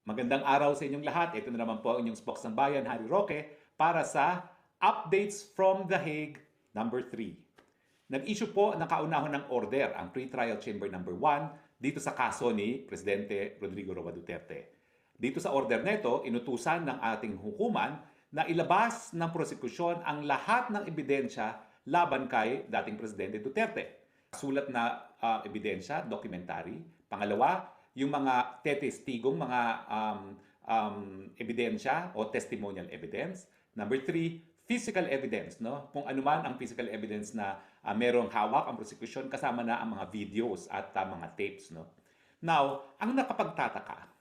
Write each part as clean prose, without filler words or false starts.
Magandang araw sa inyong lahat. Ito na naman po ang inyong Spokes ng Bayan, Harry Roque, para sa Updates from The Hague number 3. Nag-issue po ng kaunahon ng order ang Pre-Trial Chamber number 1 dito sa kaso ni Presidente Rodrigo Roa Duterte. Dito sa order nito, inutusan ng ating hukuman na ilabas ng prosekusyon ang lahat ng ebidensya laban kay dating Presidente Duterte. Sulat na ebidensya, documentary. Pangalawa, yung mga tetestigong mga ebidensya o testimonial evidence. Number 3, physical evidence, no? Kung ano man ang physical evidence na merong hawak ang prosecution, kasama na ang mga videos at mga tapes, no? Now, ang nakapagtataka,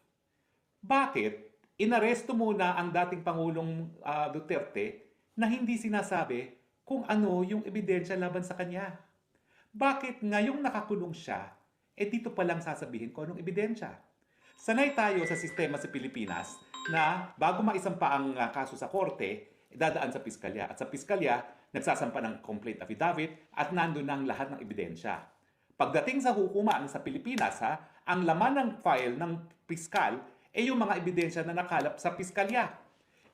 bakit inaresto muna ang dating Pangulong Duterte na hindi sinasabi kung ano yung ebidensya laban sa kanya? Bakit ngayong nakakulong siya, dito pa lang sasabihin ko anong ebidensya? Sanay tayo sa sistema sa Pilipinas na bago maisampa ang kaso sa korte, dadaan sa piskalya. At sa piskalya, nagsasampa ng complaint affidavit at nandun na ang lahat ng ebidensya. Pagdating sa hukuman sa Pilipinas, ang laman ng file ng piskal ay yung mga ebidensya na nakalap sa piskalya.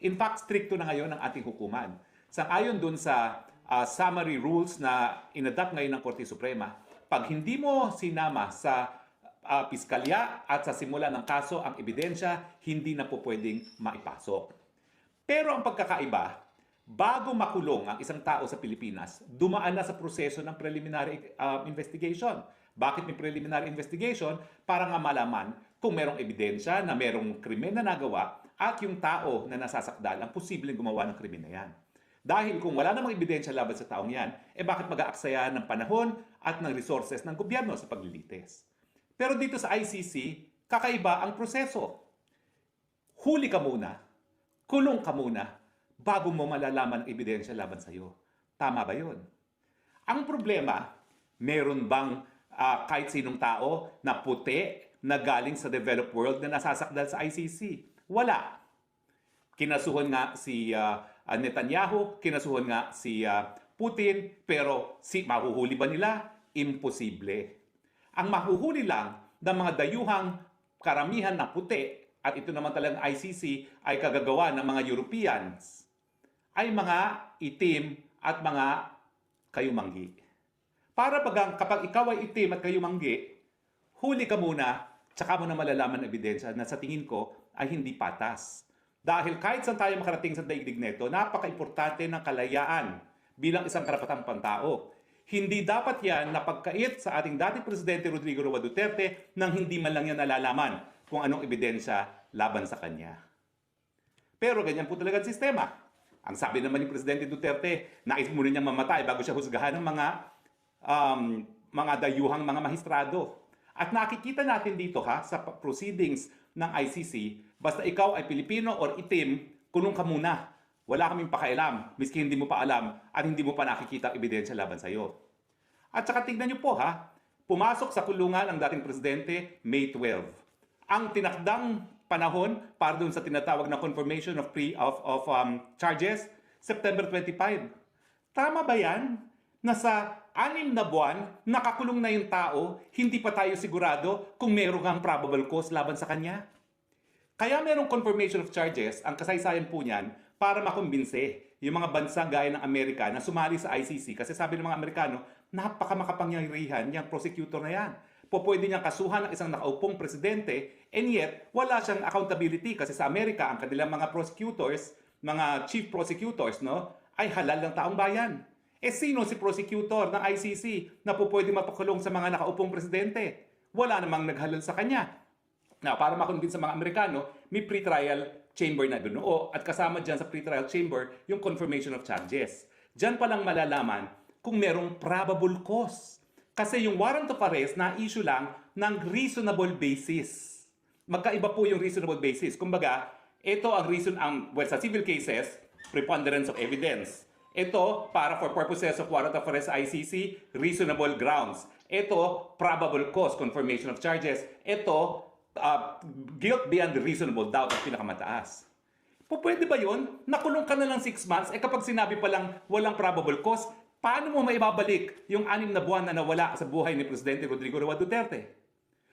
In fact, stricto na ngayon ang ating hukuman. Sang-ayon dun sa summary rules na inadapt ngayon ng Korte Suprema, pag hindi mo sinama sa piskalya at sa simula ng kaso ang ebidensya, hindi na po pwedeng maipasok. Pero ang pagkakaiba, bago makulong ang isang tao sa Pilipinas, dumaan na sa proseso ng preliminary investigation. Bakit may preliminary investigation? Para nga malaman kung merong ebidensya na merong krimen na nagawa at yung tao na nasasakdal ang posibleng gumawa ng krimen na yan. Dahil kung wala namang ebidensya laban sa taong yan, bakit mag-aaksaya ng panahon at ng resources ng gobyerno sa paglilitis? Pero dito sa ICC, kakaiba ang proseso. Huli ka muna, kulong ka muna, bago mo malalaman ang ebidensya laban sa iyo. Tama ba yun? Ang problema, meron bang kahit sinong tao na puti na galing sa developed world na nasasakdal sa ICC? Wala. Kinasuhan nga si Netanyahu, kinasuhan nga si Putin, pero mahuhuli ba nila? Imposible. Ang mahuhuli lang ng mga dayuhang karamihan na puti, at ito naman talagang ICC ay kagagawa ng mga Europeans, ay mga itim at mga kayumanggi. Para kapag ikaw ay itim at kayumanggi, huli ka muna, tsaka mo na malalaman ang ebidensya na sa tingin ko ay hindi patas. Dahil kahit saan tayo makarating sa daigdig nito, napaka-importante ng kalayaan bilang isang karapatang pantao. Hindi dapat yan napagkait sa ating dating Presidente Rodrigo Roa Duterte nang hindi man lang yan nalalaman kung anong ebidensya laban sa kanya. Pero ganyan po talaga ang sistema. Ang sabi naman ni Presidente Duterte, nais muna niyang mamatay bago siya husgahan ng mga dayuhang mga mahistrado. At nakikita natin dito sa proceedings ng ICC, basta ikaw ay Pilipino or itim, kulong ka muna. Wala kaming pakialam, miski hindi mo pa alam at hindi mo pa nakikita ang ebidensya laban sa iyo. At saka tignan niyo po pumasok sa kulungan ang dating Presidente May 12. Ang tinakdang panahon para dun sa tinatawag na confirmation of charges, September 25. Tama ba yan? Na sa 6 na buwan, nakakulong na yung tao, hindi pa tayo sigurado kung meron kang probable cause laban sa kanya? Kaya merong confirmation of charges, ang kasaysayan po niyan, para makumbinse yung mga bansa gaya ng Amerika na sumali sa ICC kasi sabi ng mga Amerikano, napakamakapangyarihan yung prosecutor na yan. Pwede niyang kasuhan ng isang nakaupong presidente and yet wala siyang accountability kasi sa Amerika ang kanilang mga prosecutors, mga chief prosecutors, ay halal ng taong bayan. Sino si prosecutor ng ICC na pwede mapakulong sa mga nakaupong presidente? Wala namang naghalal sa kanya. Now, para makonvince sa mga Amerikano, may pre-trial chamber na doon. At kasama dyan sa pre-trial chamber, yung confirmation of charges. Dyan pa lang malalaman kung merong probable cause. Kasi yung warrant of arrest na-issue lang ng reasonable basis. Magkaiba po yung reasonable basis. Kumbaga, ito ang sa civil cases, preponderance of evidence. Ito, para for purposes of warrant of arrest ICC, reasonable grounds. Ito, probable cause, confirmation of charges. Ito, guilt beyond reasonable doubt ang pinakamataas. Pwede ba yun? Nakulong ka na lang 6 months, kapag sinabi pa lang walang probable cause, paano mo maibabalik yung 6 na buwan na nawala sa buhay ni Presidente Rodrigo Roa Duterte?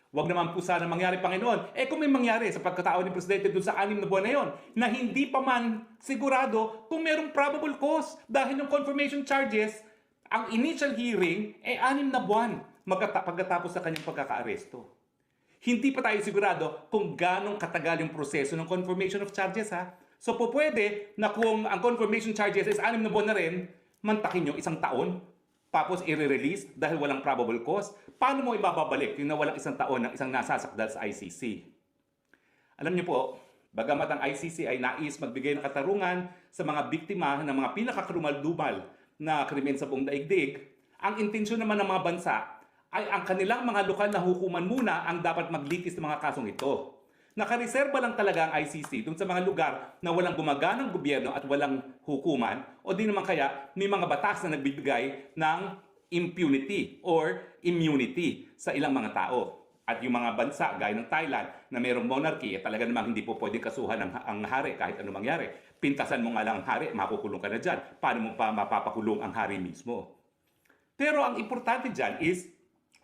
Huwag naman po sana mangyari, Panginoon. Kung may mangyari sa pagkatao ni Presidente dun sa 6 na buwan na yon, na hindi pa man sigurado kung merong probable cause dahil yung confirmation charges, ang initial hearing 6 na buwan pagkatapos sa kanyang pagkakaaresto. Hindi pa tayo sigurado kung ganong katagal yung proseso ng confirmation of charges, ha? So po pwede na kung ang confirmation charges is 6 na buwan na rin, mantakin nyo 1 taon, tapos i-release dahil walang probable cause. Paano mo ibababalik yung nawalang 1 taon ng isang nasasakdal sa ICC? Alam niyo po, bagamat ang ICC ay nais magbigay ng katarungan sa mga biktima ng mga pinakakrumal-dumal na krimen sa buong daigdig, ang intensyon naman ng mga bansa ay ang kanilang mga lokal na hukuman muna ang dapat maglitis ng mga kasong ito. Nakareserba lang talaga ang ICC dun sa mga lugar na walang gumaganang gobyerno at walang hukuman, o di naman kaya may mga batas na nagbibigay ng impunity or immunity sa ilang mga tao. At yung mga bansa gaya ng Thailand na mayroong monarchy, talaga namang hindi po pwedeng kasuhan ang hari kahit ano mangyari. Pintasan mo nga lang ang hari, makukulong ka na dyan. Paano mo pa mapapakulong ang hari mismo? Pero ang importante dyan is,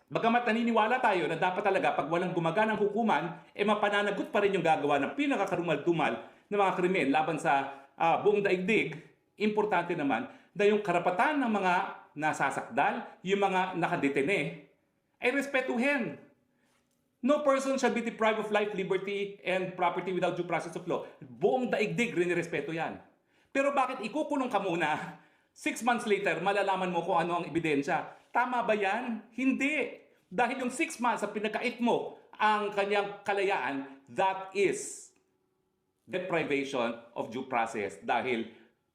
bagamat naniniwala tayo na dapat talaga pag walang gumaganang hukuman, mapananagot pa rin yung gagawa ng pinakakarumal-dumal na mga krimen laban sa buong daigdig, importante naman na yung karapatan ng mga nasasakdal, yung mga nakadetene, ay respetuhin. No person shall be deprived of life, liberty, and property without due process of law. Buong daigdig rin respeto yan. Pero bakit ikukulong ka muna? 6 months later, malalaman mo kung ano ang ebidensya. Tama ba yan? Hindi. Dahil yung 6 months sa pinagkait mo ang kanyang kalayaan, that is deprivation of due process. Dahil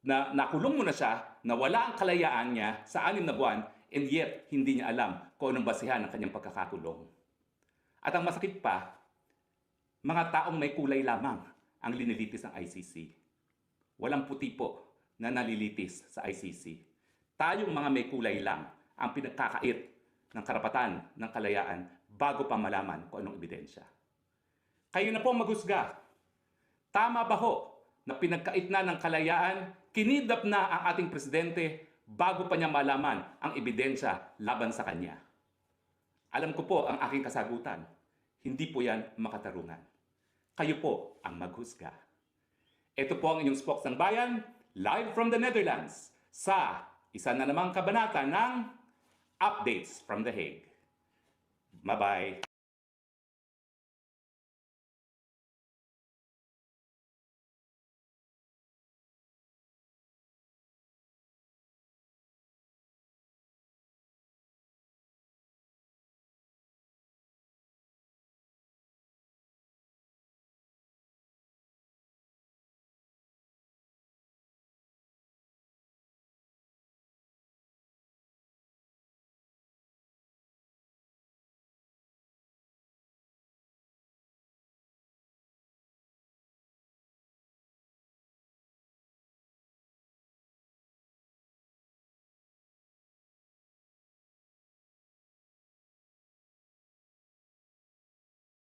nakulong mo na siya, nawala ang kalayaan niya sa 6 na buwan, and yet hindi niya alam kung anong basihan ng kanyang pagkakakulong. At ang masakit pa, mga taong may kulay lamang ang linilitis ng ICC. Walang puti po na nalilitis sa ICC. Tayong mga may kulay lang ang pinagkakait ng karapatan ng kalayaan bago pa malaman kung anong ebidensya. Kayo na po maghusga. Tama ba ho na pinagkait na ng kalayaan, kinidnap na ang ating presidente bago pa niya malaman ang ebidensya laban sa kanya? Alam ko po ang aking kasagutan. Hindi po yan makatarungan. Kayo po ang maghusga. Ito po ang inyong Spokes ng Bayan, live from the Netherlands, sa isa na namang kabanata ng Updates from The Hague. Bye-bye.